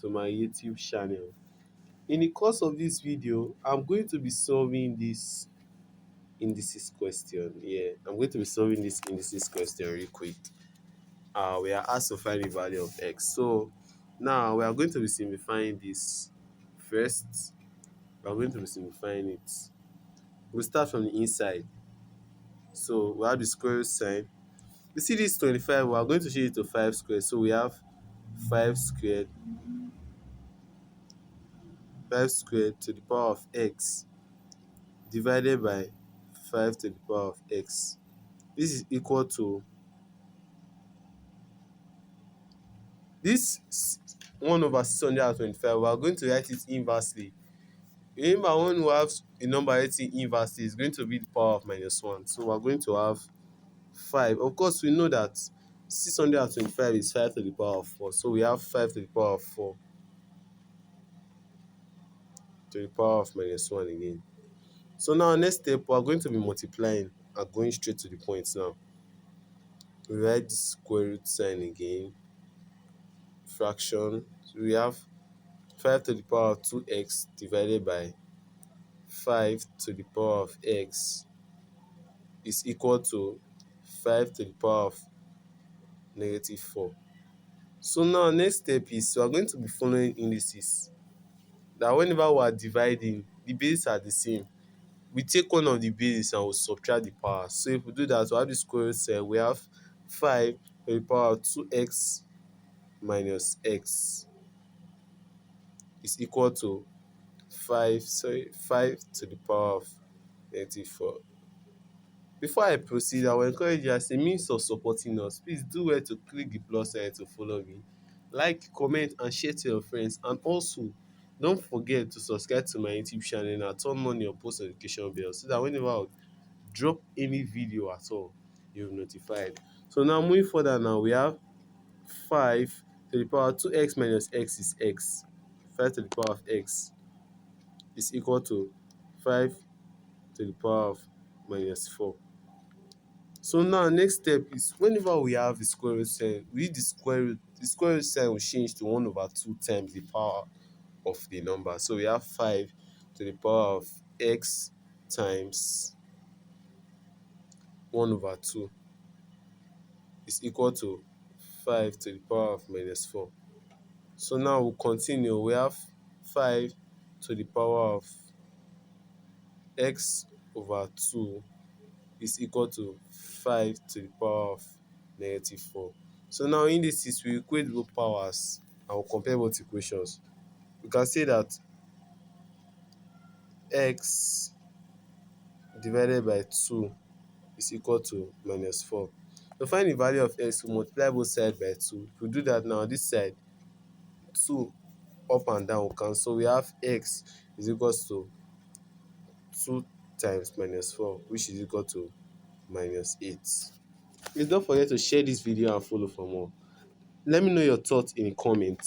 to my YouTube channel. In the course of this video, I'm going to be solving this indices question. Yeah, I'm going to be solving this indices question real quick. We are asked to find the value of x. So now we are going to be simplifying this first. We are going to be simplifying it. We'll start from the inside. So we have the square root sign. You see this 25, we are going to change it to 5 squared. So we have 5 squared, 5 squared to the power of x divided by 5 to the power of x. This is equal to this 1 over 625. We are going to write it inversely. Remember, when we have a number written inversely, it's going to be the power of -1. So we are going to have 5. Of course, we know that 625 is 5 to the power of 4. So we have 5 to the power of 4 to the power of -1 again. So now next step, we are going to be multiplying and going straight to the point now. We write the square root sign again, fraction. So we have 5 to the power of 2x divided by 5 to the power of x is equal to 5 to the power of -4. So now next step is we are going to be following indices. That whenever we are dividing, the bases are the same. We take one of the bases and we subtract the power. So if we do that, we have the square root sign. We have 5 to the power of 2x minus x is equal to 5 to the power of -4. Before I proceed, I will encourage you, as a means of supporting us, please do well to click the plus sign to follow me, like, comment and share to your friends, and also don't forget to subscribe to my YouTube channel and turn on your post notification bell so that whenever I drop any video at all, you'll be notified. So now moving further, now we have 5 to the power of 2x minus x is x. 5 to the power of x is equal to 5 to the power of -4. So now next step is whenever we have the square root sign, we use the square root sign will change to 1 over 2 times the power of the number. So we have 5 to the power of x times 1 over 2 is equal to 5 to the power of -4. So now we'll continue. We have 5 to the power of x over 2 is equal to 5 to the power of -4. So now in this, we equate both powers and we'll compare both equations. We can say that x divided by 2 is equal to -4. To find the value of x, we multiply both sides by 2. If we do that now, this side 2 up and down will cancel. We have x is equal to 2 times -4, which is equal to -8. Please don't forget to share this video and follow for more. Let me know your thoughts in the comments.